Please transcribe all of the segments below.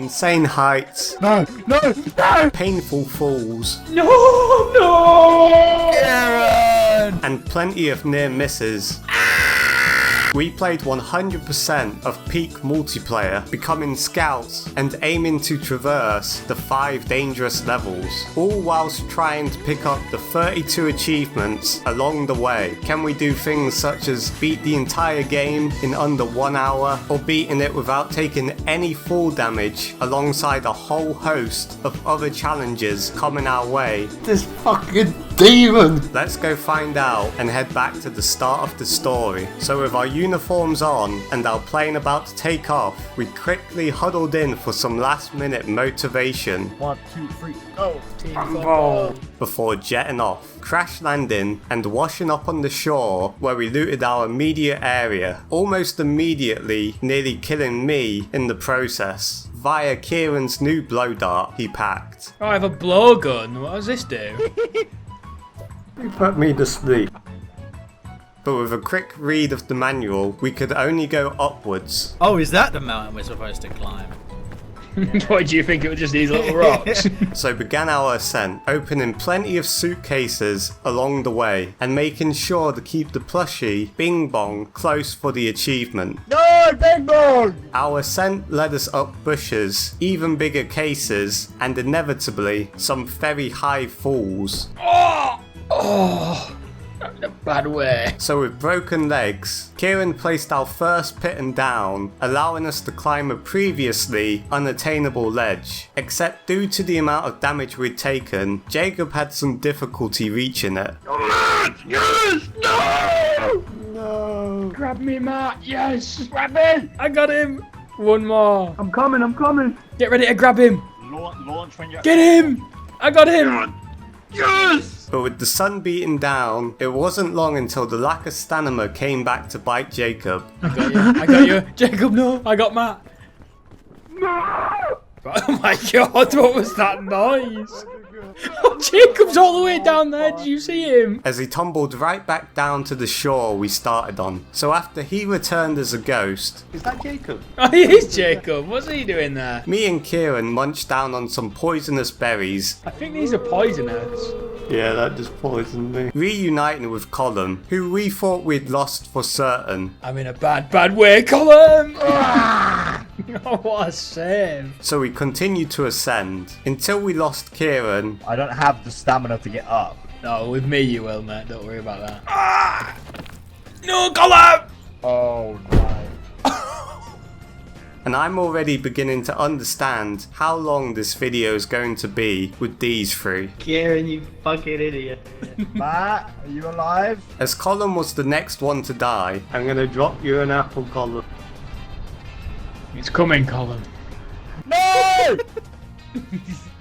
insane heights. No! Painful falls. No! Kieran! And plenty of near misses. We played 100% of peak multiplayer, becoming scouts and aiming to traverse the 5 dangerous levels, all whilst trying to pick up the 32 achievements along the way. Can we do things such as beat the entire game in under 1 hour, or beating it without taking any fall damage alongside a whole host of other challenges coming our way? This fucking demon! Let's go find out and head back to the start of the story. So with our uniforms on and our plane about to take off, we quickly huddled in for some last minute motivation. 1, 2, 3, go! Fumble. Before jetting off, crash landing and washing up on the shore where we looted our immediate area, almost immediately nearly killing me in the process via Kieran's new blow dart he packed. Oh, I have a blowgun. What does this do? You put me to sleep. But with a quick read of the manual, we could only go upwards. Oh, is that the mountain we're supposed to climb? What do you think? It was just these little rocks? So began our ascent, opening plenty of suitcases along the way, and making sure to keep the plushie Bing Bong close for the achievement. No, Bing Bong! Our ascent led us up bushes, even bigger cases, and inevitably some very high falls. Oh! Not in a bad way. So with broken legs, Kieran placed our first pitten down, allowing us to climb a previously unattainable ledge. Except due to the amount of damage we'd taken, Jacob had some difficulty reaching it. Yes! No! No! Grab me, Matt. Yes! Grab him! I got him! One more. I'm coming! Get ready to grab him. Launch when you're... Get him! I got him! Yes! But with the sun beating down, it wasn't long until the lack of stamina came back to bite Jacob. I got you. Jacob, no. I got Matt. No! Oh my god, what was that noise? Oh, Jacob's all the way down there. Did you see him? As he tumbled right back down to the shore we started on. So after he returned as a ghost, Is that Jacob? Oh, he is Jacob. What's he doing there? me and Kieran munched down on some poisonous berries. I think these are poisonous. Yeah, that just poisoned me. Reuniting with Colm, who we thought we'd lost for certain. I'm in a bad way, Colm. Oh, what a save. So we continued to ascend until we lost Kieran. I don't have the stamina to get up. No, with me you will, mate. Don't worry about that. No, Colm! Oh no. And I'm already beginning to understand how long this video is going to be with these three. Kieran, you fucking idiot. Matt, are you alive? As Colm was the next one to die, I'm gonna drop you an apple, Colm. It's coming, Colm. No!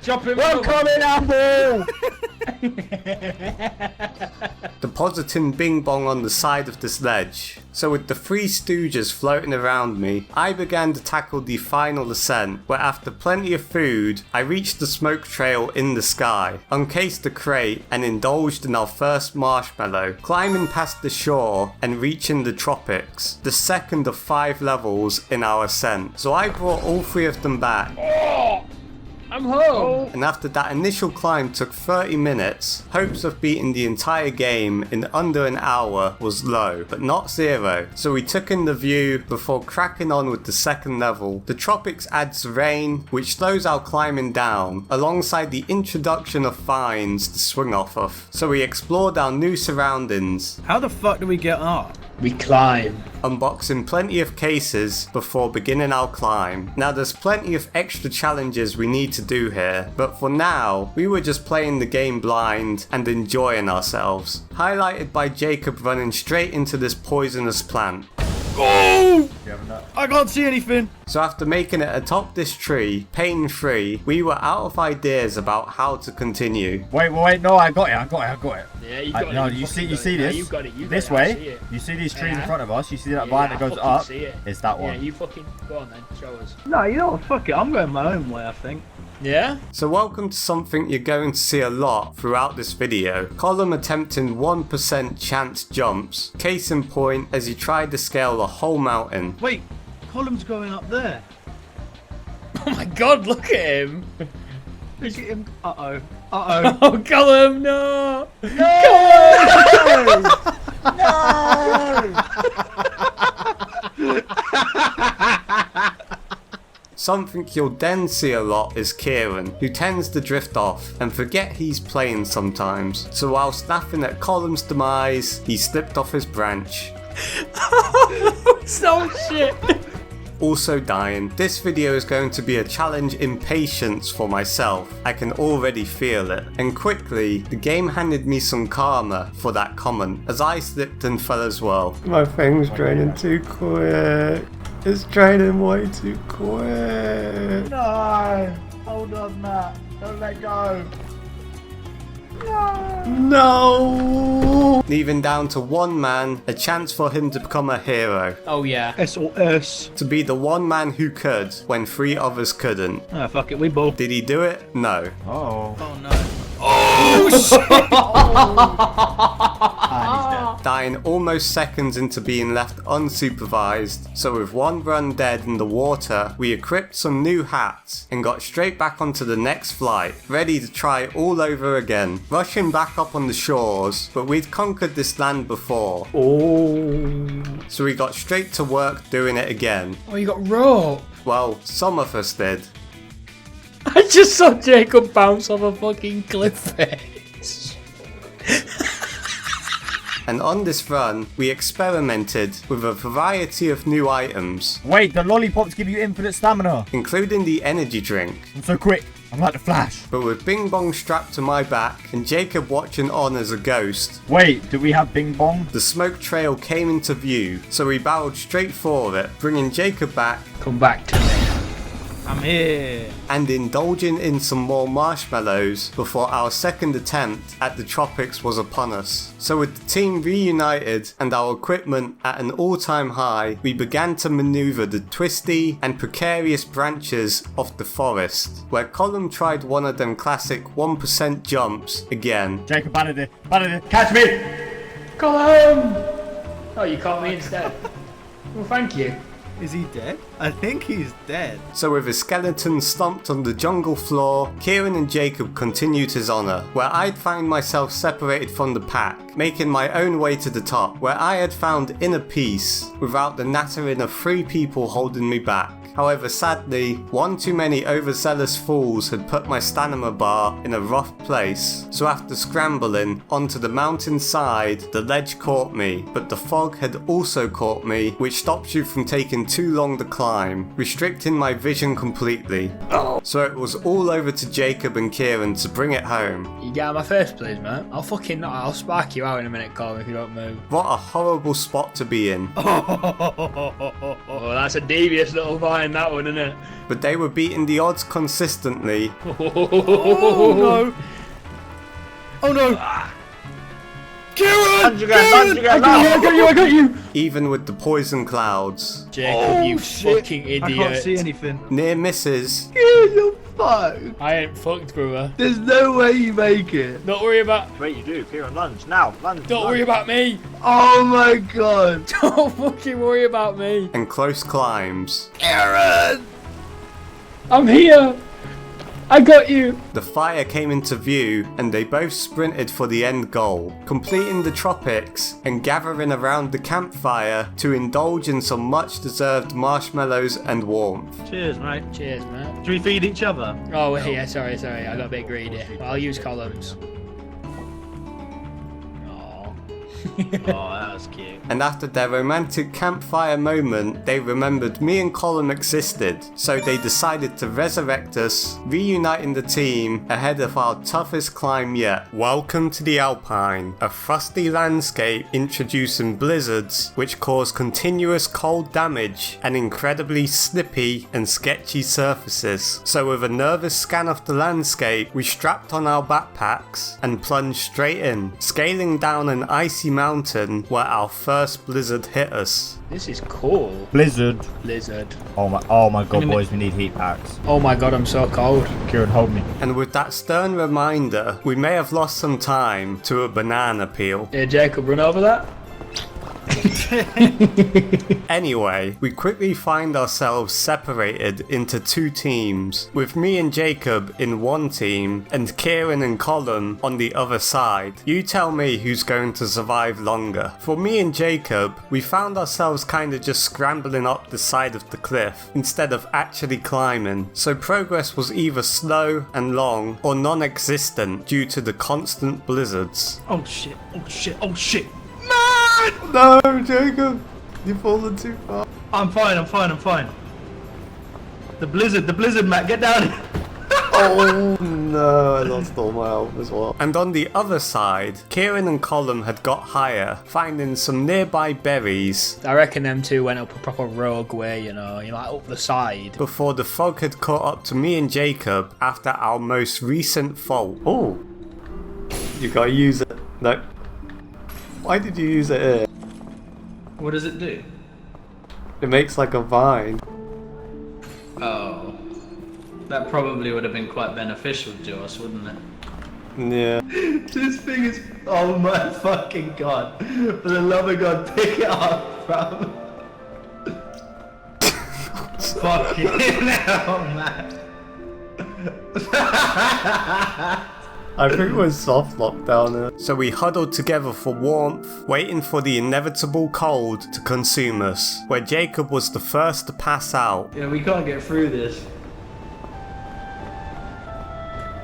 Chop him I'm up. coming, Apple! Depositing Bing Bong on the side of this ledge. So with the 3 stooges floating around me, I began to tackle the final ascent, where after plenty of food, I reached the smoke trail in the sky, uncased the crate and indulged in our first marshmallow, climbing past the shore and reaching the tropics, the second of 5 levels in our ascent. So I brought all 3 of them back. I'm home. And after that initial climb took 30 minutes, hopes of beating the entire game in under an hour was low, but not zero. So we took in the view before cracking on with the second level. The tropics adds rain, which slows our climbing down, alongside the introduction of vines to swing off of. So we explored our new surroundings, How the fuck do we get up? We climb. unboxing plenty of cases before beginning our climb. Now there's plenty of extra challenges we need to do here, but for now, we were just playing the game blind and enjoying ourselves, highlighted by Jacob running straight into this poisonous plant. Oh! I can't see anything. So after making it atop this tree, pain-free, we were out of ideas about how to continue. Wait, no, I got it. Yeah, you got it. No, you see Yeah, this? you got it. This I see way. it. You see these trees in Yeah. front of us? You see that Yeah, vine I that goes fucking up? see it. It's that Yeah, one. you fucking go on then. Show us. No, you know what? Fuck it. I'm going my own way, I think. Yeah? So welcome to something you're going to see a lot throughout this video. Colm attempting 1% chance jumps. Case in point as he tried to scale the whole mountain. Wait, Column's going up there. Oh my god, look at him. Look at him. Uh-oh. Uh-oh. Oh, Colm, no. Something you'll then see a lot is Kieran, who tends to drift off and forget he's playing sometimes. So whilst laughing at Colm's demise, he slipped off his branch. So shit. Also dying, this video is going to be a challenge in patience for myself. I can already feel it. And quickly, the game handed me some karma for that comment, as I slipped and fell as well. My thing's draining too quick. It's draining way too quick. No! Hold on, Matt. Don't let go. No! Leaving down to one man, a chance for him to become a hero. Oh yeah. SOS. To be the one man who could, when 3 others couldn't. Ah, fuck it, we ball. Did he do it? No. Oh. Oh no. Dying almost seconds into being left unsupervised, so with one run dead in the water, we equipped some new hats and got straight back onto the next flight, ready to try all over again. Rushing back up on the shores, but we'd conquered this land before. Oh. So we got straight to work doing it again. Oh, you got rope. Well, some of us did. I just saw Jacob bounce off a fucking cliff face. And on this run, we experimented with a variety of new items, Wait, the lollipops give you infinite stamina. including the energy drink. I'm so quick. I'm like the Flash. But with Bing Bong strapped to my back and Jacob watching on as a ghost, Wait, do we have Bing Bong? the smoke trail came into view, so we barreled straight for it, bringing Jacob back Come back to me. I'm here. and indulging in some more marshmallows before our second attempt at the tropics was upon us. So with the team reunited and our equipment at an all-time high, we began to maneuver the twisty and precarious branches of the forest, where Colm tried one of them classic 1% jumps again. Jacob, banter, catch me! Colm! Oh, you caught me instead. Well, thank you. Is he dead? I think he's dead. So with his skeleton stomped on the jungle floor, Kieran and Jacob continued his honour, where I'd find myself separated from the pack, making my own way to the top, where I had found inner peace, without the nattering of 3 people holding me back. However, sadly, one too many overzealous fools had put my stamina bar in a rough place, so after scrambling onto the mountain side, the ledge caught me, but the fog had also caught me, which stops you from taking too long to climb, restricting my vision completely. So it was all over to Jacob and Kieran to bring it home. You get out of my face, please, mate. I'll spark you out in a minute, Colm, if you don't move. What a horrible spot to be in. Oh, that's a devious little vine, that one, isn't it? But they were beating the odds consistently. Oh no. Oh no. Kieran! I got you! Even with the poison clouds. Jacob, you fucking idiot. I can't see anything. Near misses. You're fucked. I ain't fucked, brother. There's no way you make it. Don't worry about. Wait, you do. Kieran, lunge. Now, lunge. Don't worry about me. Oh my god. Don't fucking worry about me. And close climbs. Kieran! I'm here. I got you. The fire came into view and they both sprinted for the end goal, completing the tropics and gathering around the campfire to indulge in some much deserved marshmallows and warmth. Cheers, mate. Cheers, man. Do we feed each other? Oh, yeah, sorry. I got a bit greedy. I'll use Colm's. Oh, that was cute. And after their romantic campfire moment, they remembered me and Colm existed, so they decided to resurrect us, reuniting the team ahead of our toughest climb yet. Welcome to the Alpine, a frosty landscape introducing blizzards which cause continuous cold damage and incredibly slippy and sketchy surfaces. So with a nervous scan of the landscape, we strapped on our backpacks and plunged straight in, scaling down an icy mountain where our first blizzard hit us. This is cool. Blizzard. Lizard. Oh my god, boys, we need heat packs. Oh my god, I'm so cold. Kieran, hold me. And with that stern reminder, we may have lost some time to a banana peel. Here, Jacob, run over that. Anyway, we quickly find ourselves separated into two teams, with me and Jacob in one team and Kieran and Colm on the other side. You tell me who's going to survive longer. For me and Jacob, we found ourselves kinda just scrambling up the side of the cliff instead of actually climbing, so progress was either slow and long or non-existent due to the constant blizzards. Oh shit, oh shit, oh shit. No, Jacob! You've fallen too far. I'm fine. The blizzard, Matt, get down. Oh no, I lost all my health as well. And on the other side, Kieran and Colm had got higher, finding some nearby berries. I reckon them two went up a proper rogue way, you know, like up the side. Before the fog had caught up to me and Jacob after our most recent fault. Oh, you gotta use it. No. Why did you use it here? What does it do? It makes like a vine. Oh. That probably would have been quite beneficial to us, wouldn't it? Yeah. This thing is... Oh my fucking god. For the love of God, pick it up, bro. Fucking hell, man. I think we're soft locked down here. So we huddled together for warmth, waiting for the inevitable cold to consume us, where Jacob was the first to pass out. Yeah, we can't get through this.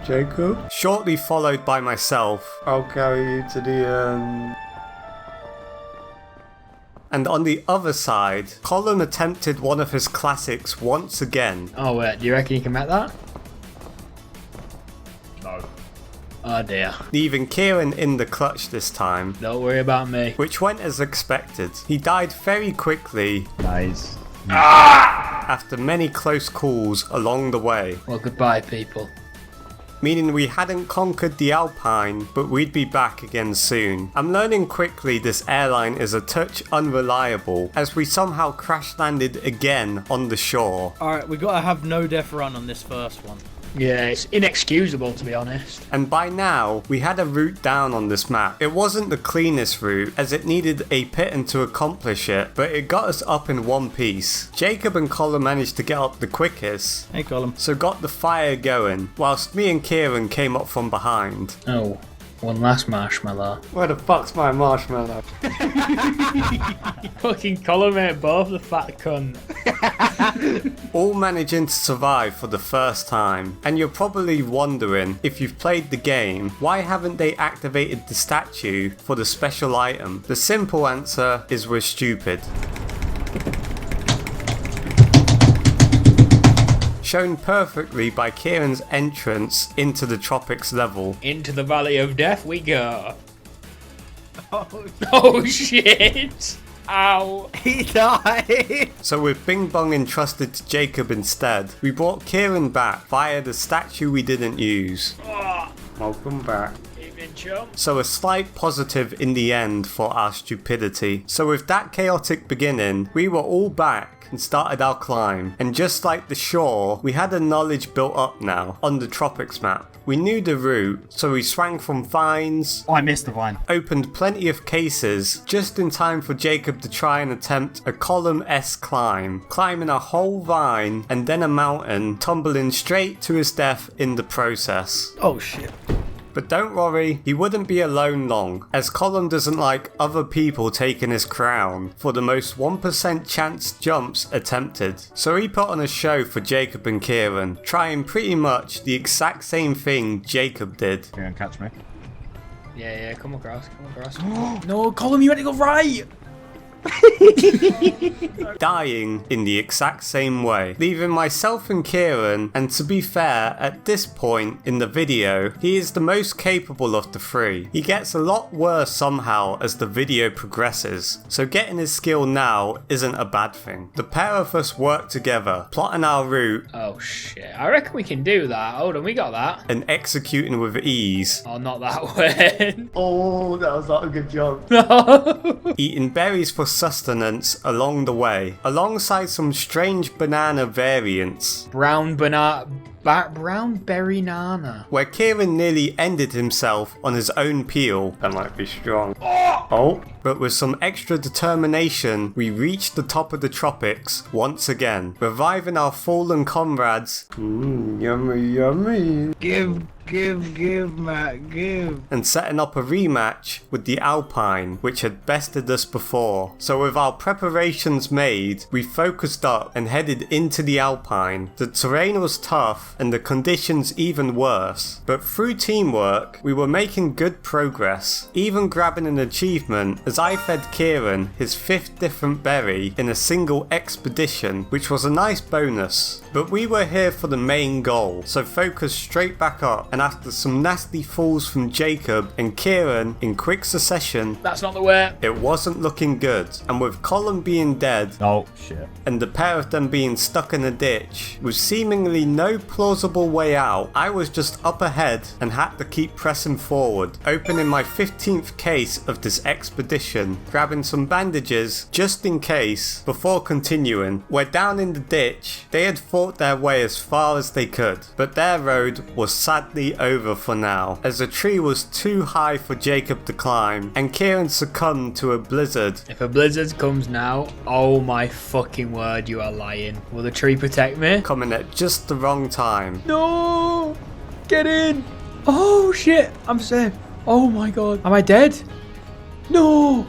Jacob? Shortly followed by myself. I'll carry you to the end. And on the other side, Colm attempted one of his classics once again. Oh wait, do you reckon you can make that? No. Oh dear. Leaving Kieran in the clutch this time. Don't worry about me. Which went as expected. He died very quickly. Nice. After many close calls along the way. Well, goodbye, people. Meaning we hadn't conquered the Alpine, but we'd be back again soon. I'm learning quickly this airline is a touch unreliable, as we somehow crash landed again on the shore. Alright, we gotta have no death run on this first one. Yeah, it's inexcusable to be honest. And by now, we had a route down on this map. It wasn't the cleanest route, as it needed a pitten to accomplish it, but it got us up in one piece. Jacob and Colm managed to get up the quickest, Hey, Colm. so got the fire going, whilst me and Kieran came up from behind. Oh, one last marshmallow. Where the fuck's my marshmallow? Fucking Colm ate both, the fat cunt. All managing to survive for the first time. And you're probably wondering, if you've played the game, why haven't they activated the statue for the special item? The simple answer is we're stupid. Shown perfectly by Kieran's entrance into the tropics level. Into the Valley of Death we go. Oh shit! Ow! He died! So with Bing Bong entrusted to Jacob instead, we brought Kieran back via the statue we didn't use. Welcome back. Evening, chum. So a slight positive in the end for our stupidity. So with that chaotic beginning, we were all back and started our climb. And just like the shore, we had a knowledge built up now on the tropics map. We knew the route, so we swang from vines. Oh, I missed the vine. Opened plenty of cases, just in time for Jacob to try and attempt a Colm-esque climb, climbing a whole vine and then a mountain, tumbling straight to his death in the process. Oh shit. But don't worry, he wouldn't be alone long, as Colm doesn't like other people taking his crown for the most 1% chance jumps attempted. So he put on a show for Jacob and Kieran, trying pretty much the exact same thing Jacob did. Kieran, catch me. Yeah, come across. No, Colm, you had to go right! Dying in the exact same way, leaving myself and Kieran, and to be fair, at this point in the video, he is the most capable of the three. He gets a lot worse somehow as the video progresses, so getting his skill now isn't a bad thing. The pair of us work together, plotting our route Oh shit, I reckon we can do that. Hold on, we got that. and executing with ease, Oh, not that way. Oh, that was not a good job. No. Eating berries for sustenance along the way, alongside some strange banana variants. Brown banana. Brown berry nana. where Kieran nearly ended himself on his own peel. That might be strong. Oh! But with some extra determination, we reached the top of the tropics once again, reviving our fallen comrades. Yummy, yummy. Give, Matt, give. And setting up a rematch with the Alpine, which had bested us before. So with our preparations made, we focused up and headed into the Alpine. The terrain was tough and the conditions even worse, but through teamwork, we were making good progress, even grabbing an achievement as I fed Kieran his 5th different berry in a single expedition, which was a nice bonus. But we were here for the main goal, so focus straight back up, and after some nasty falls from Jacob and Kieran in quick succession, That's not the way. it wasn't looking good. And with Colm being dead, Oh, shit. and the pair of them being stuck in a ditch, with seemingly no plausible way out, I was just up ahead and had to keep pressing forward, opening my 15th case of this expedition, grabbing some bandages just in case, before continuing. Where down in the ditch, they had fought their way as far as they could, but their road was sadly over for now, as the tree was too high for Jacob to climb, and Kieran succumbed to a blizzard. If a blizzard comes now, oh my fucking word, you are lying. Will the tree protect me? Coming at just the wrong time. No! Get in! Oh shit! I'm safe. Oh my god. Am I dead? No!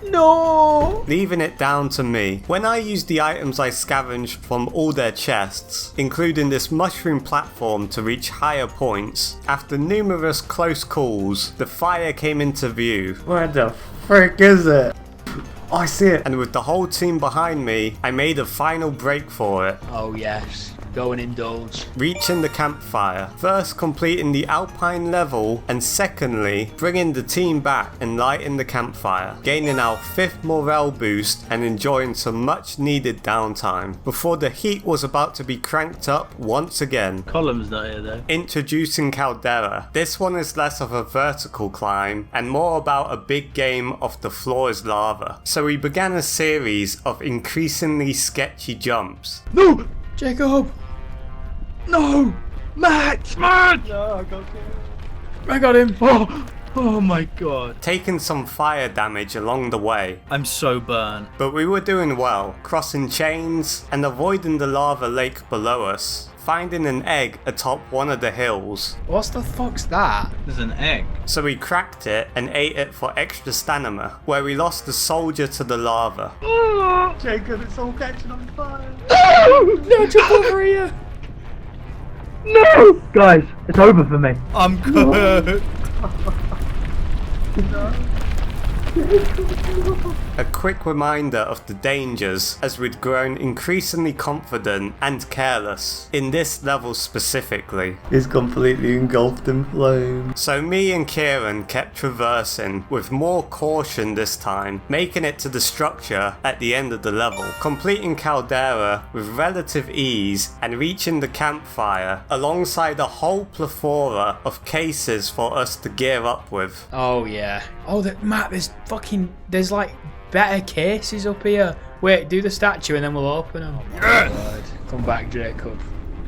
No! Leaving it down to me. When I used the items I scavenged from all their chests, including this mushroom platform to reach higher points, after numerous close calls, the fire came into view. Where the frick is it? Oh, I see it. And with the whole team behind me, I made a final break for it. Oh yes. Go and indulge. Reaching the campfire, first completing the Alpine level, and secondly, bringing the team back and lighting the campfire, gaining our 5th morale boost and enjoying some much needed downtime, before the heat was about to be cranked up once again. Colm's not here though. Introducing Caldera. This one is less of a vertical climb and more about a big game of the floor is lava. So we began a series of increasingly sketchy jumps. No! Jacob! No! Matt! Matt! No, go I got him. Oh my god. Taking some fire damage along the way. I'm so burnt. But we were doing well, crossing chains and avoiding the lava lake below us, finding an egg atop one of the hills. What's the fuck's that? There's an egg. So we cracked it and ate it for extra stamina, where we lost the soldier to the lava. Jacob, it's all catching on fire. No, jump over here. No! Guys, it's over for me. I'm good. A quick reminder of the dangers as we'd grown increasingly confident and careless, in this level specifically. He's completely engulfed in flames. So me and Kieran kept traversing with more caution this time, making it to the structure at the end of the level, completing Caldera with relative ease and reaching the campfire alongside a whole plethora of cases for us to gear up with. Oh yeah. Oh, the map is fucking. There's like better cases up here. Wait, do the statue and then we'll open them. Come back, Jacob.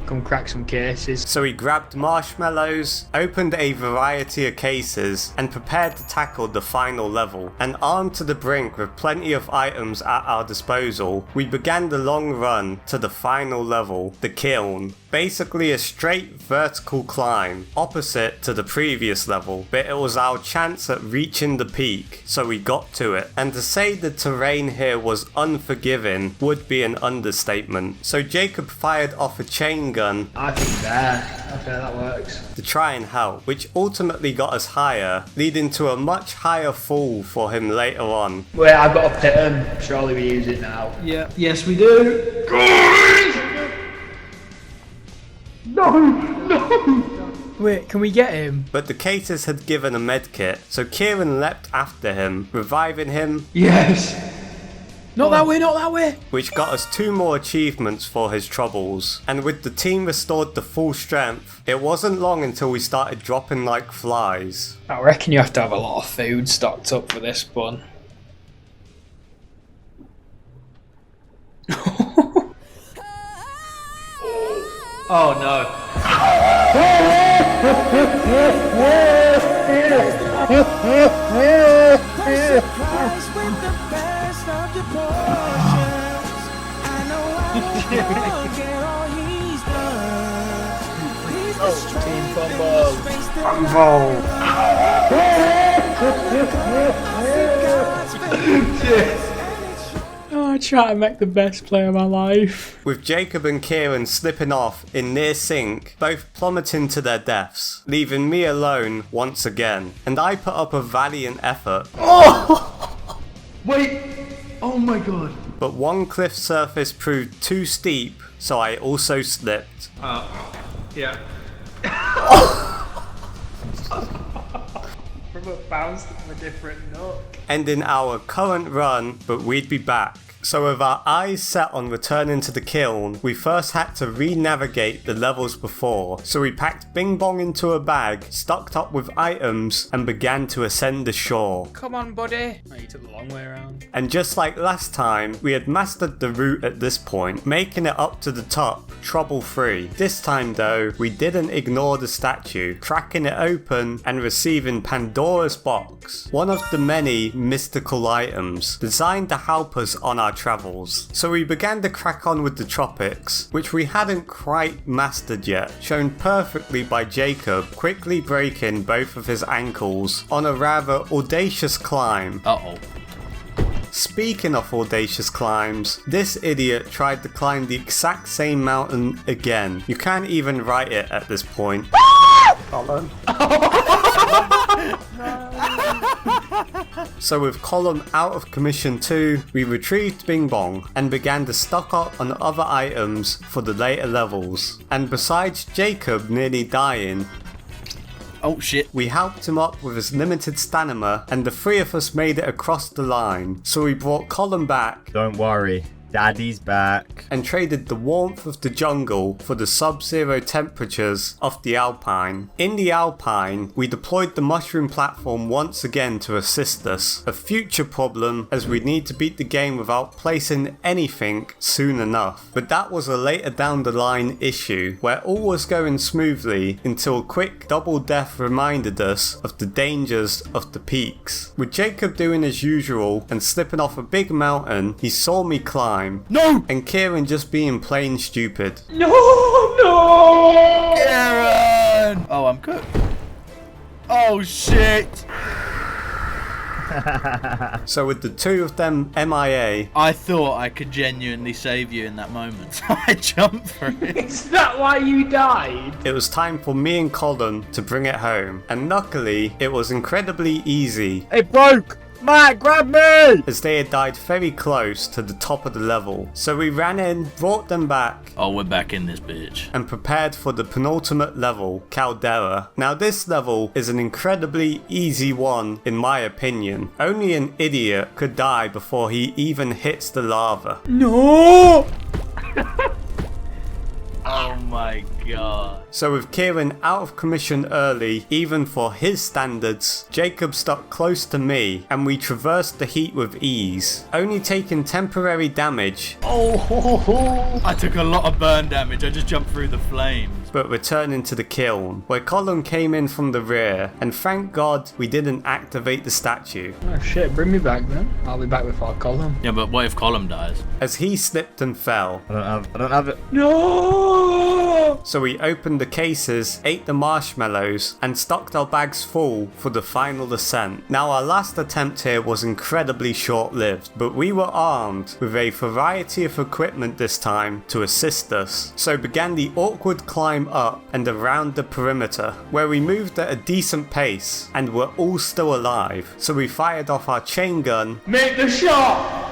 Come crack some cases. So we grabbed marshmallows, opened a variety of cases, and prepared to tackle the final level. And armed to the brink with plenty of items at our disposal, we began the long run to the final level, the kiln. Basically a straight vertical climb, opposite to the previous level, but it was our chance at reaching the peak, so we got to it. And to say the terrain here was unforgiving would be an understatement. So Jacob fired off a chain gun I think there. Okay, that works. to try and help, which ultimately got us higher, leading to a much higher fall for him later on. Wait, I've got a pittance. Surely we use it now. Yeah. Yes, we do. No! Wait, can we get him? But the cases had given a medkit, so Kieran leapt after him, reviving him, Yes! Not that way, not that way. which got us 2 more achievements for his troubles. And with the team restored to full strength, it wasn't long until we started dropping like flies. I reckon you have to have a lot of food stocked up for this one. Oh no. Team Fumble. Oh, I try to make the best play of my life. With Jacob and Kieran slipping off in near sync, both plummeting to their deaths, leaving me alone once again. And I put up a valiant effort, Wait. Oh my god. but one cliff surface proved too steep, so I also slipped. Yeah. Bounced from a different nook. Ending our current run, but we'd be back. So with our eyes set on returning to the kiln, we first had to re-navigate the levels before, so we packed Bing Bong into a bag, stocked up with items, and began to ascend the shore. Come on, buddy. Oh, you took the long way around. And just like last time, we had mastered the route at this point, making it up to the top, trouble-free. This time though, we didn't ignore the statue, cracking it open and receiving Pandora's box, one of the many mystical items designed to help us on our travels. So we began to crack on with the tropics, which we hadn't quite mastered yet, shown perfectly by Jacob quickly breaking both of his ankles on a rather audacious climb. Uh-oh. Speaking of audacious climbs, this idiot tried to climb the exact same mountain again. You can't even write it at this point. Colm. So with Colm out of commission too, we retrieved Bing Bong and began to stock up on other items for the later levels. And besides Jacob nearly dying, Oh shit. we helped him up with his limited stamina, and the three of us made it across the line. So we brought Colm back Don't worry, Daddy's back. and traded the warmth of the jungle for the sub-zero temperatures of the Alpine. In the Alpine, we deployed the mushroom platform once again to assist us, a future problem as we need to beat the game without placing anything soon enough. But that was a later down the line issue, where all was going smoothly until a quick double death reminded us of the dangers of the peaks. With Jacob doing as usual and slipping off a big mountain, he saw me climb. No! And Kieran just being plain stupid. No! Kieran! Oh, I'm cooked. Oh shit! So with the two of them MIA, I thought I could genuinely save you in that moment, so I jumped for it. Is that why you died? it was time for me and Colm to bring it home. And luckily, it was incredibly easy, It broke! Matt, grab me! as they had died very close to the top of the level. So we ran in, brought them back, Oh, we're back in this bitch. and prepared for the penultimate level, Caldera. Now this level is an incredibly easy one in my opinion. Only an idiot could die before he even hits the lava. No! Oh my god. So with Kieran out of commission early, even for his standards, Jacob stuck close to me and we traversed the heat with ease, only taking temporary damage, I took a lot of burn damage, I just jumped through the flames. but returning to the kiln, where Colm came in from the rear, and thank God we didn't activate the statue, Oh shit, bring me back then. I'll be back before Colm. Yeah, but what if Colm dies? as he slipped and fell. I don't have it. No! So we opened the cases, ate the marshmallows, and stocked our bags full for the final ascent. Now our last attempt here was incredibly short-lived, but we were armed with a variety of equipment this time to assist us. So began the awkward climb up and around the perimeter, where we moved at a decent pace and were all still alive. So we fired off our chain gun, Make the shot!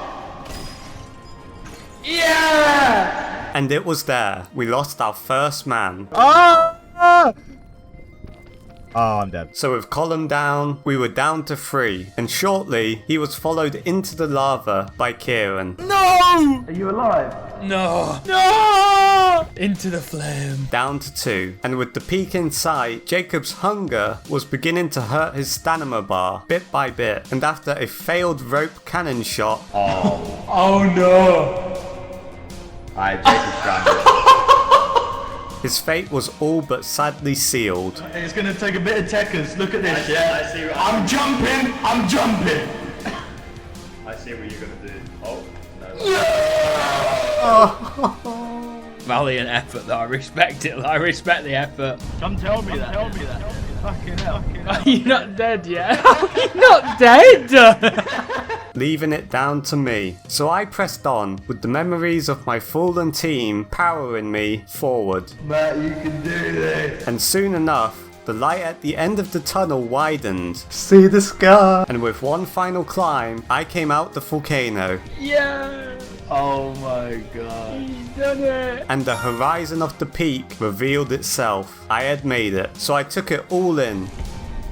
Yeah! and it was there. We lost our first man. Ah! Oh, I'm dead. So with Colm down, we were down to 3, and shortly he was followed into the lava by Kieran. Are you alive? No! No! Into the flame. Down to 2, and with the peak in sight, Jacob's hunger was beginning to hurt his stamina bar bit by bit, and after a failed rope cannon shot, Oh no! Alright, Jacob's grounded. His fate was all but sadly sealed. It's gonna take a bit of techers. Look at this, yeah? I'm jumping! I'm jumping! I see what you're gonna do. Valiant effort though, I respect it. I respect the effort. Come tell me that. Tell me that. Fucking hell. Are you not dead yet? Are you not dead? Leaving it down to me. So I pressed on, with the memories of my fallen team powering me forward. Matt, you can do this. And soon enough, the light at the end of the tunnel widened, See the scar. and with one final climb, I came out the volcano, Yeah! Oh my god. He's done it! and the horizon of the peak revealed itself. I had made it, so I took it all in,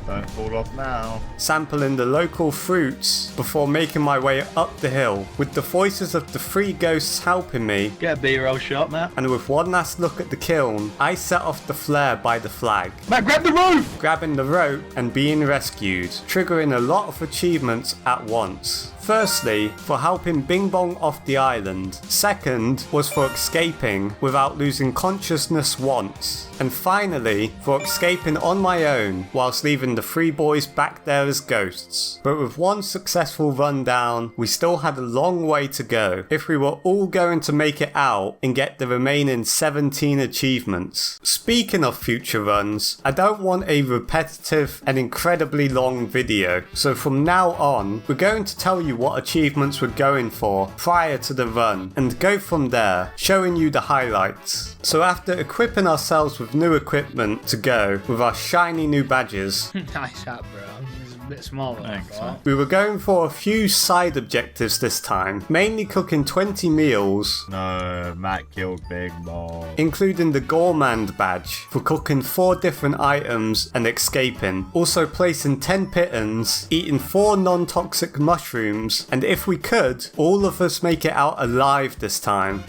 Don't fall off now. sampling the local fruits before making my way up the hill, with the voices of the three ghosts helping me. Get a B-roll shot, Matt. And with one last look at the kiln, I set off the flare by the flag, Matt, grab the roof! grabbing the rope and being rescued, triggering a lot of achievements at once. Firstly, for helping Bing Bong off the island. Second was for escaping without losing consciousness once. And finally, for escaping on my own whilst leaving the three boys back there as ghosts. But with one successful run down, we still had a long way to go if we were all going to make it out and get the remaining 17 achievements. Speaking of future runs, I don't want a repetitive and incredibly long video, so from now on, we're going to tell you what achievements we're going for prior to the run and go from there, showing you the highlights. So after equipping ourselves with new equipment to go with our shiny new badges, Nice hat, bro. It's a bit smaller than I thought. we were going for a few side objectives this time, mainly cooking 20 meals, No, Matt killed Big Ball. including the Gourmand badge for cooking 4 different items and escaping, also placing 10 pittons, eating 4 non-toxic mushrooms, and if we could, all of us make it out alive this time.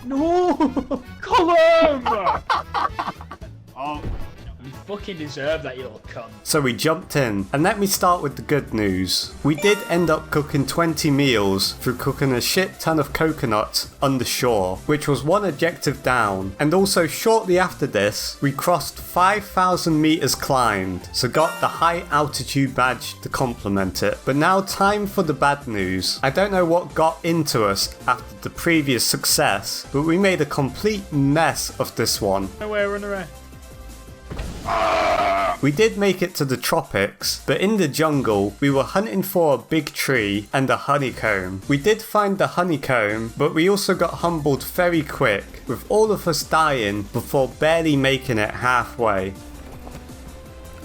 No! Colm! Oh, You fucking deserve that, you little cunt. So we jumped in, and let me start with the good news. We did end up cooking 20 meals through cooking a shit ton of coconuts on the shore, which was one objective down. And also shortly after this, we crossed 5,000 meters climbed, so got the high altitude badge to complement it. But now time for the bad news. I don't know what got into us after the previous success, but we made a complete mess of this one. Run away, run away. We did make it to the tropics, but in the jungle, we were hunting for a big tree and a honeycomb. We did find the honeycomb, but we also got humbled very quick, with all of us dying before barely making it halfway.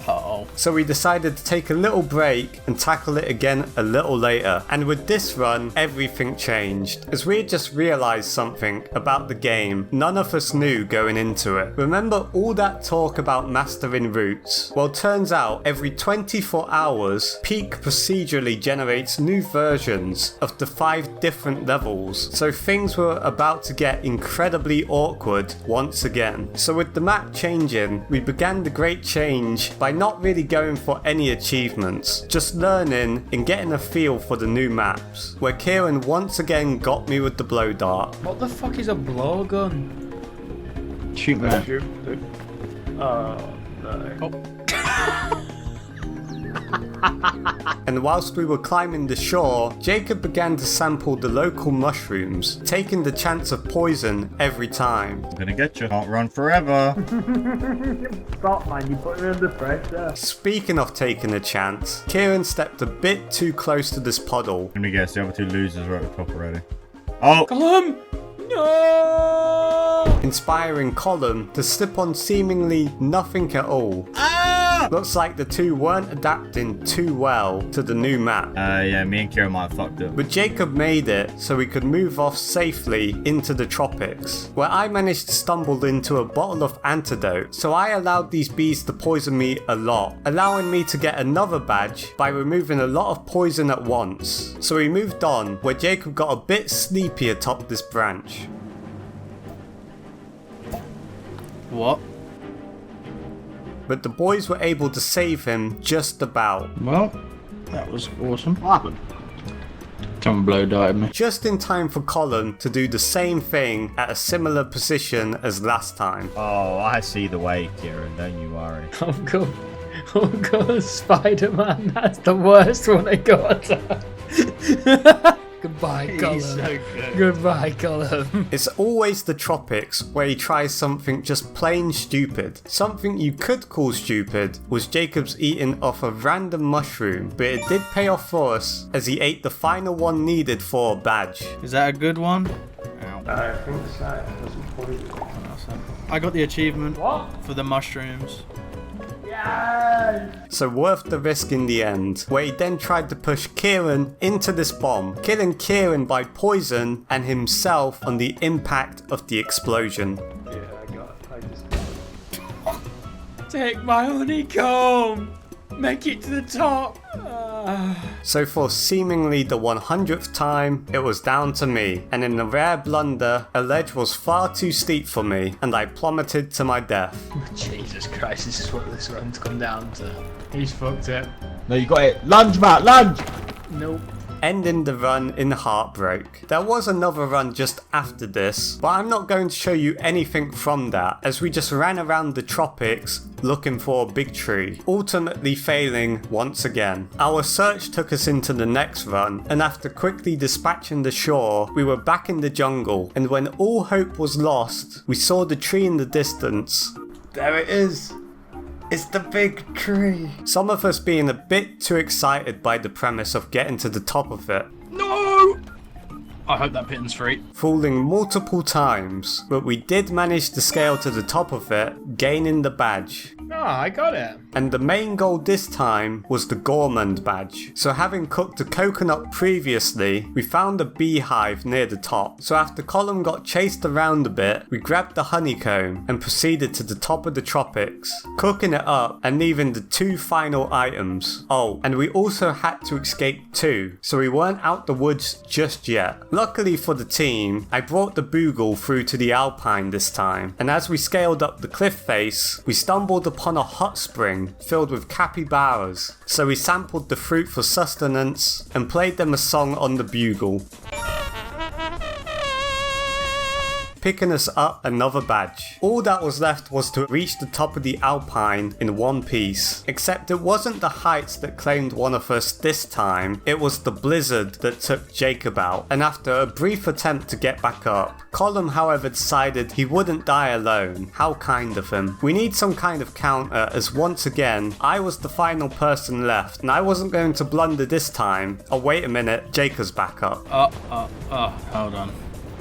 Uh-oh. So we decided to take a little break and tackle it again a little later. And with this run, everything changed, as we had just realised something about the game none of us knew going into it. Remember all that talk about mastering routes? Well, turns out every 24 hours, Peak procedurally generates new versions of the 5 different levels, so things were about to get incredibly awkward once again. So with the map changing, we began the great change by not really going for any achievements, just learning and getting a feel for the new maps, where Kieran once again got me with the blow dart. What the fuck is a blowgun? Shoot, man. Oh, no. And whilst we were climbing the shore, Jacob began to sample the local mushrooms, taking the chance of poison every time. I'm gonna get you. Can't run forever. Stop, man. You put me under pressure. Speaking of taking a chance, Kieran stepped a bit too close to this puddle. Let me guess, the other 2 losers are at the top already. Oh! Colm! No! Inspiring Colm to slip on seemingly nothing at all. Looks like the 2 weren't adapting too well to the new map. Yeah, me and Kieran might have fucked up. But Jacob made it so we could move off safely into the tropics, where I managed to stumble into a bottle of antidote, so I allowed these bees to poison me a lot, allowing me to get another badge by removing a lot of poison at once. So we moved on, where Jacob got a bit sleepy atop this branch. What? But the boys were able to save him just about. Well, that was awesome. What happened? Someone blow darted me. just in time for Colm to do the same thing at a similar position as last time. Oh, I see the way, Kieran. Don't you worry. Oh god, Spider-Man, that's the worst one I got. Goodbye, Colm. He's so good. Goodbye, Colm. It's always the tropics where he tries something just plain stupid. Something you could call stupid was Jacob's eating off a random mushroom, but it did pay off for us as he ate the final one needed for a badge. Is that a good one? I think so. I got the achievement What? for the mushrooms. So worth the risk in the end, where he then tried to push Kieran into this bomb, killing Kieran by poison and himself on the impact of the explosion. Take my honeycomb. Make it to the top. So for seemingly the 100th time, it was down to me, and in a rare blunder, a ledge was far too steep for me, and I plummeted to my death. Jesus Christ, this is what this run's come down to. He's fucked it. No, you got it. Lunge, Matt, lunge! Nope. Ending the run in heartbreak. There was another run just after this, but I'm not going to show you anything from that, as we just ran around the tropics looking for a big tree, ultimately failing once again. Our search took us into the next run, and after quickly dispatching the shore, we were back in the jungle, and when all hope was lost, we saw the tree in the distance. There it is! It's the big tree. Some of us being a bit too excited by the premise of getting to the top of it. No! I hope that pitton's free. Falling multiple times, but we did manage to scale to the top of it, gaining the badge. Oh, I got it. And the main goal this time was the gourmand badge. So having cooked a coconut previously, we found a beehive near the top. So after Colm got chased around a bit, we grabbed the honeycomb and proceeded to the top of the tropics, cooking it up and leaving the 2 final items. Oh, and we also had to escape too, so we weren't out the woods just yet. Luckily for the team, I brought the Boogle through to the Alpine this time, and as we scaled up the cliff face, we stumbled upon a hot spring filled with capybaras, so we sampled the fruit for sustenance and played them a song on the bugle, picking us up another badge. All that was left was to reach the top of the Alpine in one piece, except it wasn't the heights that claimed one of us this time, it was the blizzard that took Jacob out, and after a brief attempt to get back up, Colm however decided he wouldn't die alone. How kind of him. We need some kind of counter, as once again, I was the final person left, and I wasn't going to blunder this time. Oh wait a minute, Jacob's back up. Hold on.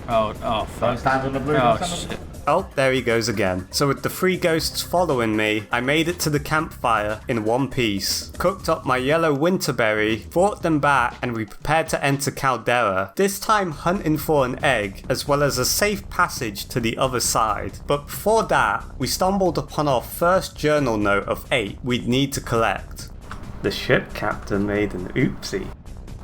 Oh, fuck. Stand on the blue. Oh, shit. Oh, there he goes again. So with the 3 ghosts following me, I made it to the campfire in one piece, cooked up my yellow winterberry, brought them back, and we prepared to enter Caldera, this time hunting for an egg, as well as a safe passage to the other side. But before that, we stumbled upon our first journal note of 8 we'd need to collect. The ship captain made an oopsie,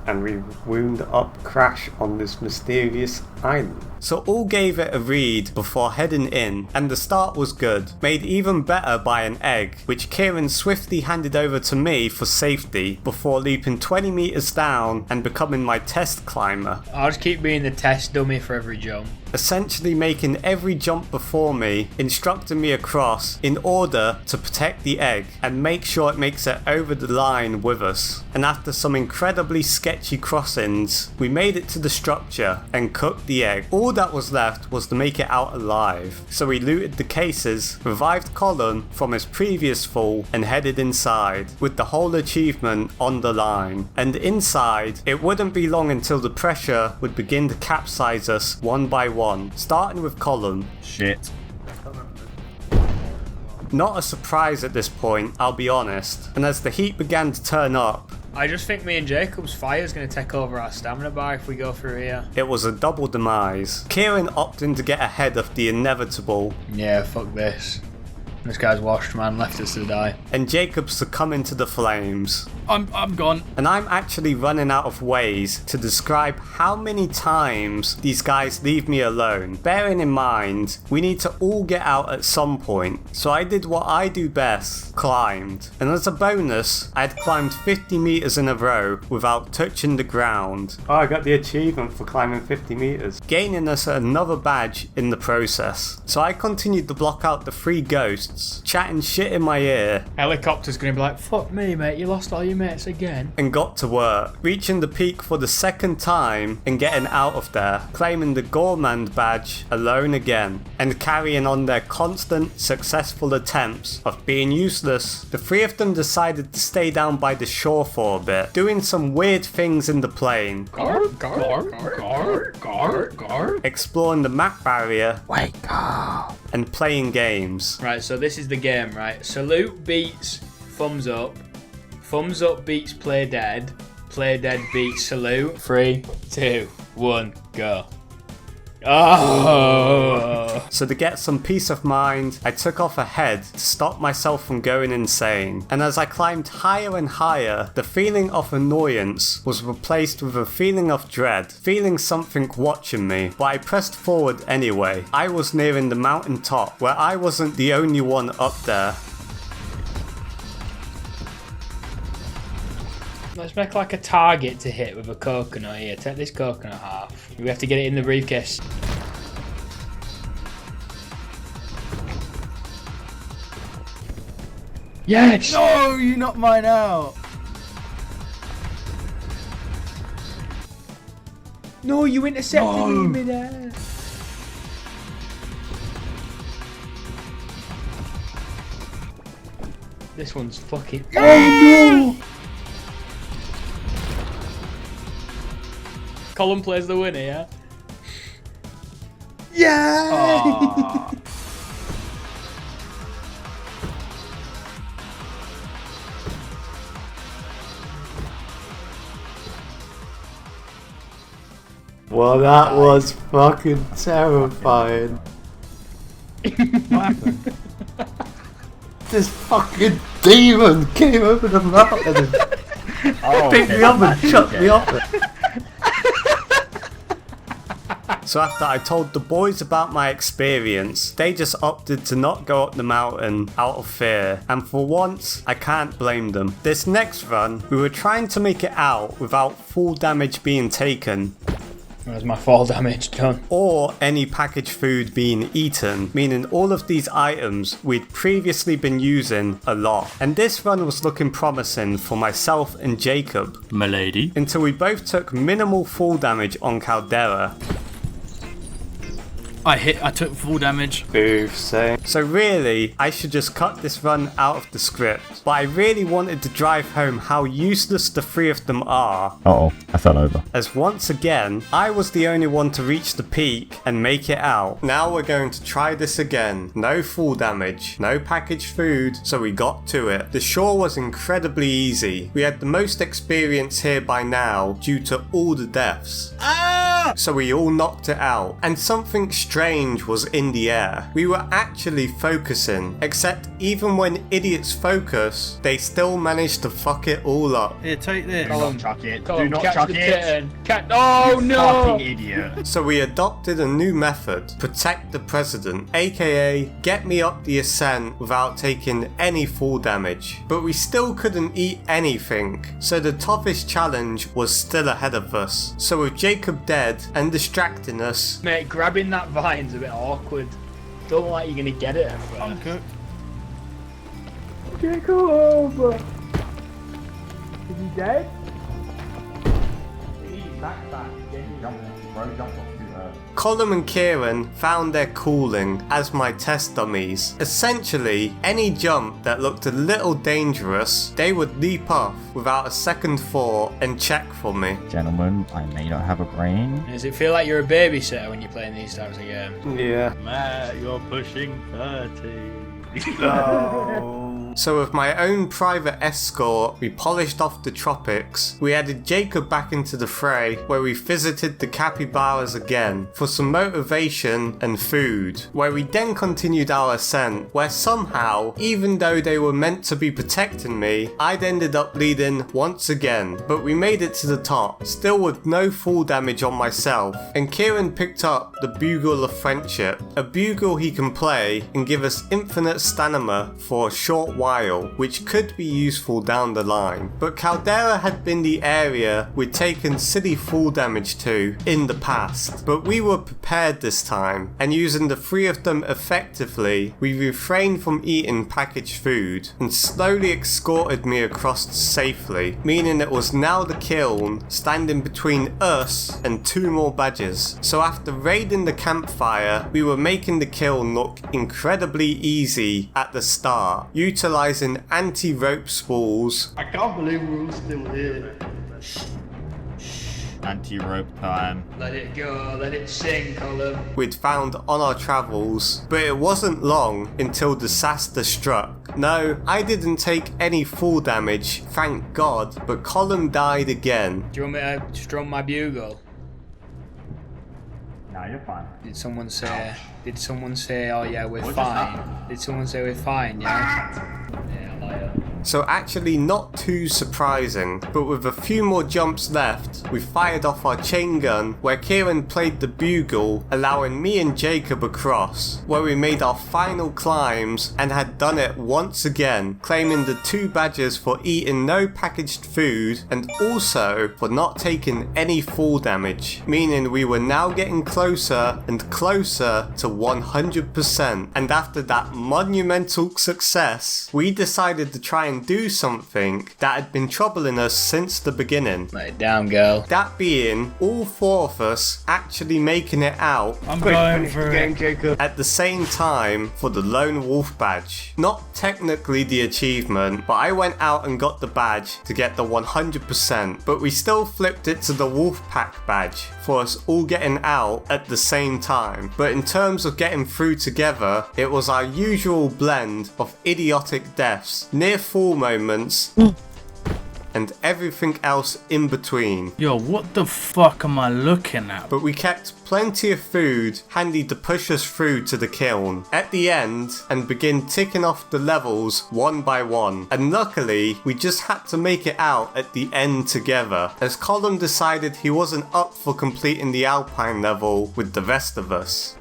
and we wound up crash on this mysterious island. So all gave it a read before heading in, and the start was good, made even better by an egg, which Kieran swiftly handed over to me for safety before leaping 20 meters down and becoming my test climber, I'll just keep being the test dummy for every jump. essentially making every jump before me, instructing me across in order to protect the egg and make sure it makes it over the line with us. And after some incredibly sketchy crossings, we made it to the structure and cooked the egg. All that was left was to make it out alive. So we looted the cases, revived Colm from his previous fall, and headed inside, with the whole achievement on the line. And inside, it wouldn't be long until the pressure would begin to capsize us one by one, starting with Colm. Shit. Not a surprise at this point, I'll be honest, and as the heat began to turn up, I just think me and Jacob's fire's going to take over our stamina bar if we go through here. it was a double demise. Kieran opting to get ahead of the inevitable, Yeah, fuck this. This guy's washed, man, left us to die. and Jacob succumbing to the flames. I'm gone. And I'm actually running out of ways to describe how many times these guys leave me alone. Bearing in mind, we need to all get out at some point. So I did what I do best, climbed. And as a bonus, I had climbed 50 meters in a row without touching the ground. Oh, I got the achievement for climbing 50 meters. Gaining us another badge in the process. So I continued to block out the 3 ghosts, chatting shit in my ear. Helicopter's gonna be like, fuck me, mate, you lost all your mates again. And got to work, reaching the peak for the second time and getting out of there, claiming the Gourmand badge alone again, and carrying on their constant successful attempts of being useless. The 3 of them decided to stay down by the shore for a bit, doing some weird things in the plane, exploring the map barrier, and playing games. Right, so this is the game, right? Salute beats thumbs up beats play dead beats salute. 3, 2, 1, go. Oh! So to get some peace of mind, I took off ahead to stop myself from going insane. And as I climbed higher and higher, the feeling of annoyance was replaced with a feeling of dread, feeling something watching me. But I pressed forward anyway. I was nearing the mountain top, where I wasn't the only one up there. Let's make like a target to hit with a coconut here. Take this coconut half. We have to get it in the briefcase. Yes! No, you knocked mine out. No, you intercepted me in midair. This one's fucking... Oh no! Colm plays the winner, yeah? Yeah! Well, that was fucking terrifying. What happened? This fucking demon came over the mountain and picked me up and shut me up. So after I told the boys about my experience, they just opted to not go up the mountain out of fear, and for once, I can't blame them. This next run, we were trying to make it out without full damage being taken, Where's my fall damage done? or any packaged food being eaten, meaning all of these items we'd previously been using a lot. And this run was looking promising for myself and Jacob, Milady. until we both took minimal fall damage on Caldera. I took full damage. Boof, same. So really, I should just cut this run out of the script. But I really wanted to drive home how useless the 3 of them are. Uh-oh, I fell over. As once again, I was the only one to reach the peak and make it out. Now we're going to try this again. No full damage, no packaged food, so we got to it. The shore was incredibly easy. We had the most experience here by now due to all the deaths. So we all knocked it out, and something strange was in the air. We were actually focusing, except even when idiots focus, they still manage to fuck it all up. Here, take this. Do not chuck it. Colm, Do not catch chuck the it. kitten. Oh no! Fucking idiot. So we adopted a new method, protect the president, aka get me up the ascent without taking any fall damage. But we still couldn't eat anything, so the toughest challenge was still ahead of us. So with Jacob dead and distracting us, Mate, grabbing that vine's a bit awkward. Don't look like you're gonna get it at first. I'm cooked. Jacob! Is he dead? Colm and Kieran found their calling as my test dummies. Essentially, any jump that looked a little dangerous, they would leap off without a second thought and check for me. Gentlemen, I may not have a brain. Does it feel like you're a babysitter when you're playing these types of games? Yeah. Matt, you're pushing 30. No. So with my own private escort, we polished off the tropics. We added Jacob back into the fray, where we visited the capybaras again for some motivation and food, where we then continued our ascent, where somehow, even though they were meant to be protecting me, I'd ended up leading once again. But we made it to the top, still with no full damage on myself, and Kieran picked up the Bugle of Friendship, a bugle he can play and give us infinite stamina for a short while, which could be useful down the line. But Caldera had been the area we'd taken silly full damage to in the past, but we were prepared this time, and using the three of them effectively, we refrained from eating packaged food and slowly escorted me across safely, meaning it was now the kiln standing between us and two more badges. So after raiding the campfire, we were making the kiln look incredibly easy at the start, utilizing anti-rope spools. I can't believe we're all still here. Anti-rope time. Let it go, let it sing, Colm. We'd found on our travels, but it wasn't long until disaster struck. No, I didn't take any full damage, thank God, but Colm died again. Do you want me to strum my bugle? No, you're fine. Did someone say, oh yeah, we're fine? Did someone say we're fine, yeah? Yeah, liar. So actually not too surprising, but with a few more jumps left, we fired off our chain gun where Kieran played the bugle, allowing me and Jacob across, where we made our final climbs and had done it once again, claiming the 2 badges for eating no packaged food and also for not taking any fall damage, meaning we were now getting closer and closer to 100%. And after that monumental success, we decided to try and do something that had been troubling us since the beginning. Let it down, girl. That being all 4 of us actually making it out I'm going for it. Jacob. at the same time for the Lone Wolf badge. Not technically the achievement, but I went out and got the badge to get the 100%, but we still flipped it to the Wolf Pack badge for us all getting out at the same time. But in terms of getting through together, it was our usual blend of idiotic deaths, near fall moments, and everything else in between. Yo, what the fuck am I looking at? But we kept plenty of food handy to push us through to the kiln at the end and begin ticking off the levels one by one. And luckily, we just had to make it out at the end together, as Colm decided he wasn't up for completing the Alpine level with the rest of us.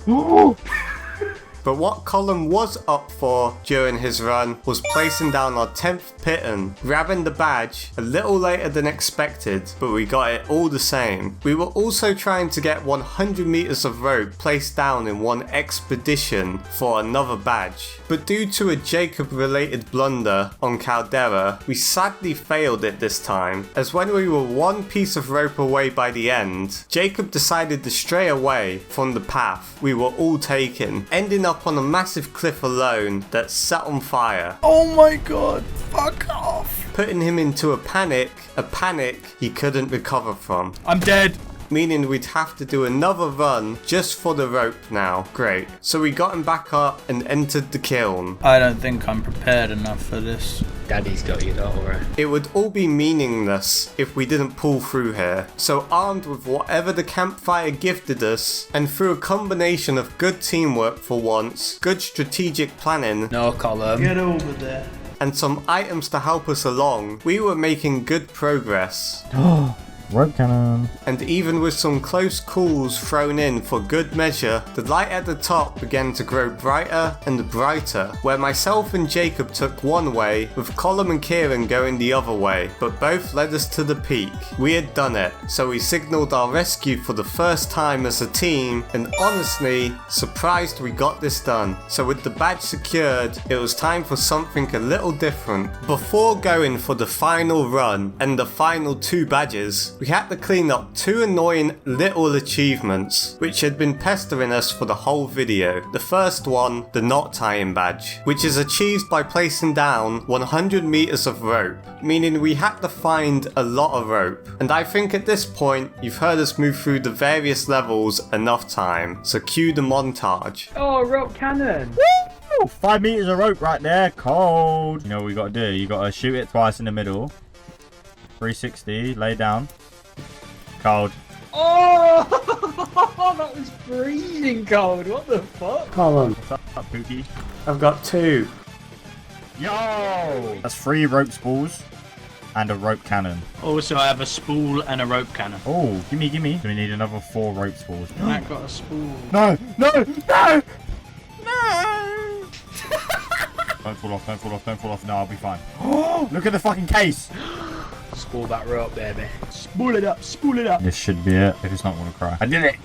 But what Colm was up for during his run was placing down our 10th Piton, grabbing the badge a little later than expected, but we got it all the same. We were also trying to get 100 meters of rope placed down in one expedition for another badge, but due to a Jacob related blunder on Caldera, we sadly failed it this time, as when we were one piece of rope away by the end, Jacob decided to stray away from the path we were all taking, ending up on a massive cliff alone that set on fire. Oh my god, fuck off. Putting him into a panic he couldn't recover from. I'm dead. Meaning we'd have to do another run just for the rope now. Great. So we got him back up and entered the kiln. I don't think I'm prepared enough for this. Daddy's got you, don't worry. It would all be meaningless if we didn't pull through here. So armed with whatever the campfire gifted us, and through a combination of good teamwork for once, good strategic planning, No, Colm. Get over there. and some items to help us along, we were making good progress. Rope cannon. And even with some close calls thrown in for good measure, the light at the top began to grow brighter and brighter, where myself and Jacob took one way, with Colm and Kieran going the other way, but both led us to the peak. We had done it, so we signalled our rescue for the first time as a team, and honestly, surprised we got this done. So with the badge secured, it was time for something a little different. Before going for the final run and the final 2 badges, we had to clean up 2 annoying little achievements, which had been pestering us for the whole video. The first one, the knot tying badge, which is achieved by placing down 100 meters of rope, meaning we had to find a lot of rope. And I think at this point, you've heard us move through the various levels enough time, so cue the montage. Oh, rope cannon. Woo! 5 meters of rope right there. Cold. You know what we gotta do? You gotta shoot it twice in the middle. 360. Lay down. Cold. Oh, that was freezing cold. What the fuck? Colm, What's up, Pookie? I've got 2. Yo! That's 3 rope spools and a rope cannon. Also, I have a spool and a rope cannon. Oh, gimme. Do we need another 4 rope spools? Matt got a spool. No! Don't fall off. No, I'll be fine. Oh, look at the fucking case! Spool that rope, baby. Spool it up. This should be it. If it's not, I'm gonna cry. I did it!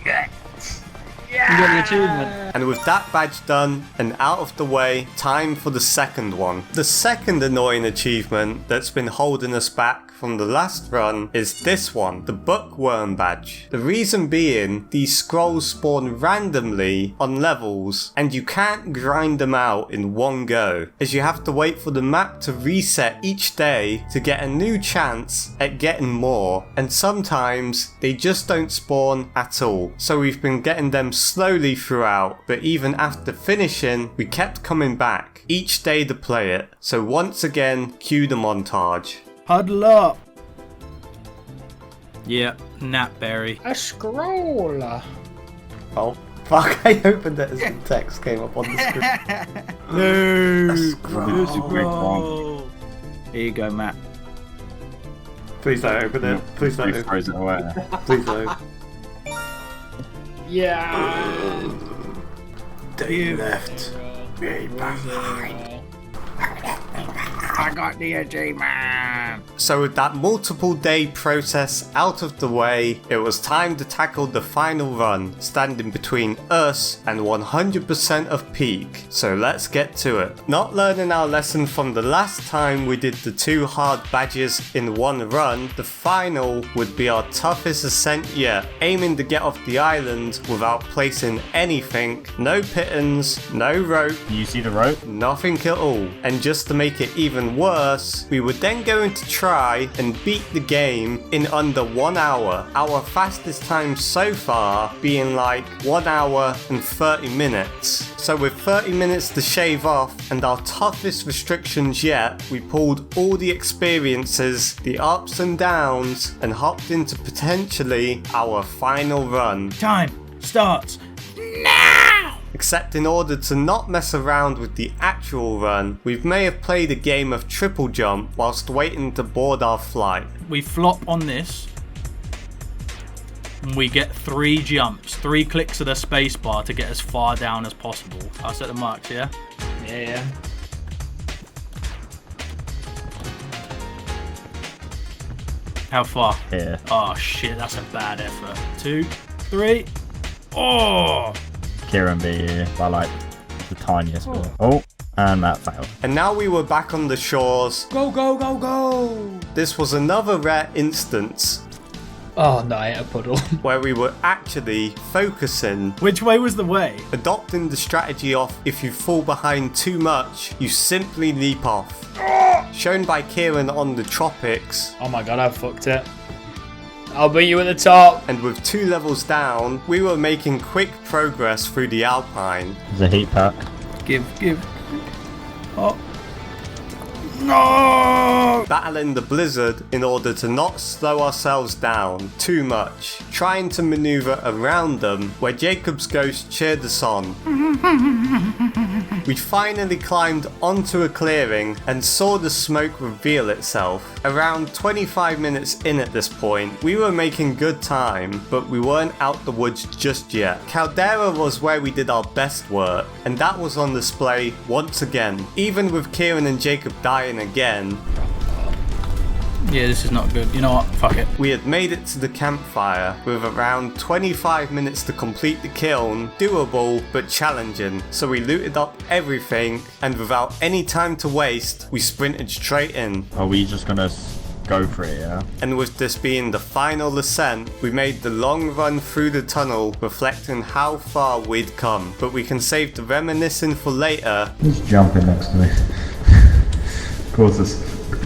You got the achievement. And with that badge done and out of the way, time for the second one. The second annoying achievement that's been holding us back from the last run is this one, the bookworm badge. The reason being, these scrolls spawn randomly on levels and you can't grind them out in one go, as you have to wait for the map to reset each day to get a new chance at getting more, and sometimes they just don't spawn at all. So we've been getting them slowly throughout, but even after finishing, we kept coming back each day to play it. So once again, cue the montage. Huddle up. Yeah, Napberry. A scroll. Oh, fuck, I opened it as the text came up on the screen. No. A scroll. Oh. Here you go, Matt. Please don't open it. Please don't You open throws it away. it. Please don't. Yeah. They left me behind. I got the achievement. So with that multiple day process out of the way, it was time to tackle the final run, standing between us and 100% of peak. So let's get to it. Not learning our lesson from the last time we did the 2 hard badges in one run, the final would be our toughest ascent yet, aiming to get off the island without placing anything, no pittons, no rope, Do you see the rope? nothing at all. And just to make it even worse, we were then going to try and beat the game in under 1 hour. Our fastest time so far being like 1 hour and 30 minutes. So with 30 minutes to shave off and our toughest restrictions yet, we pulled all the experiences, the ups and downs, and hopped into potentially our final run. Time starts now. Except in order to not mess around with the actual run, we may have played a game of triple jump whilst waiting to board our flight. We flop on this. And we get 3 jumps, 3 clicks of the spacebar to get as far down as possible. I'll set the marks, yeah? Yeah. How far? Here. Oh shit, that's a bad effort. 2, 3. Oh! Kieran be here by like the tiniest bit. Oh, and that failed. And now we were back on the shores. Go, go, go, go. This was another rare instance Oh, no, I hit a puddle. where we were actually focusing, Which way was the way? adopting the strategy of if you fall behind too much, you simply leap off. Shown by Kieran on the tropics, Oh my god, I fucked it. I'll beat you at the top. and with 2 levels down, we were making quick progress through the Alpine. There's a heat pack. Give. Oh. No! Battling the blizzard in order to not slow ourselves down too much, trying to maneuver around them where Jacob's ghost cheered us on. We finally climbed onto a clearing and saw the smoke reveal itself. Around 25 minutes in at this point, we were making good time, but we weren't out the woods just yet. Caldera was where we did our best work, and that was on display once again. Even with Kieran and Jacob dying again, Yeah, this is not good. You know what? Fuck it. we had made it to the campfire with around 25 minutes to complete the kiln, doable but challenging. So we looted up everything, and without any time to waste, we sprinted straight in. Are we just gonna go for it, yeah? And with this being the final ascent, we made the long run through the tunnel, reflecting how far we'd come. But we can save the reminiscing for later. He's jumping next to me. Causes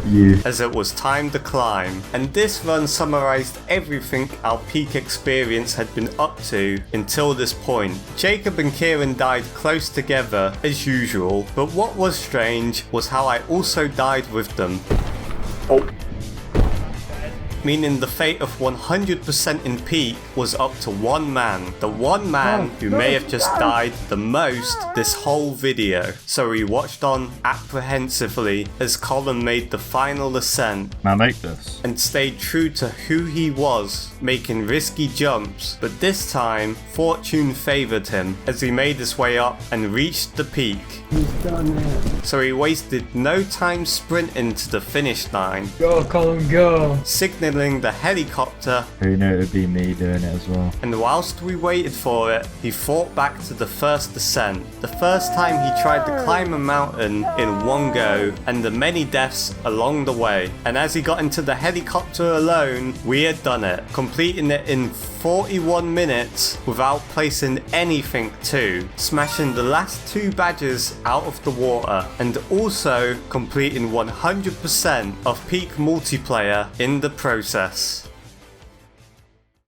You. as it was time to climb. And this run summarized everything our peak experience had been up to until this point. Jacob and Kieran died close together as usual, but what was strange was how I also died with them. Meaning the fate of 100% in peak was up to one man. The one man who may have just died the most this whole video. So we watched on apprehensively as Colm made the final ascent Can I make this? and stayed true to who he was, making risky jumps. But this time, fortune favored him as he made his way up and reached the peak. So he wasted no time sprinting to the finish line, Go, Colm, go. signaling the helicopter, Who knew it would be me doing it as well? and whilst we waited for it, he fought back to the first ascent. The first time he tried to climb a mountain in one go, and the many deaths along the way. And as he got into the helicopter alone, we had done it, completing it in 41 minutes without placing anything to, smashing the last 2 badges out of the water, and also completing 100% of peak multiplayer in the process.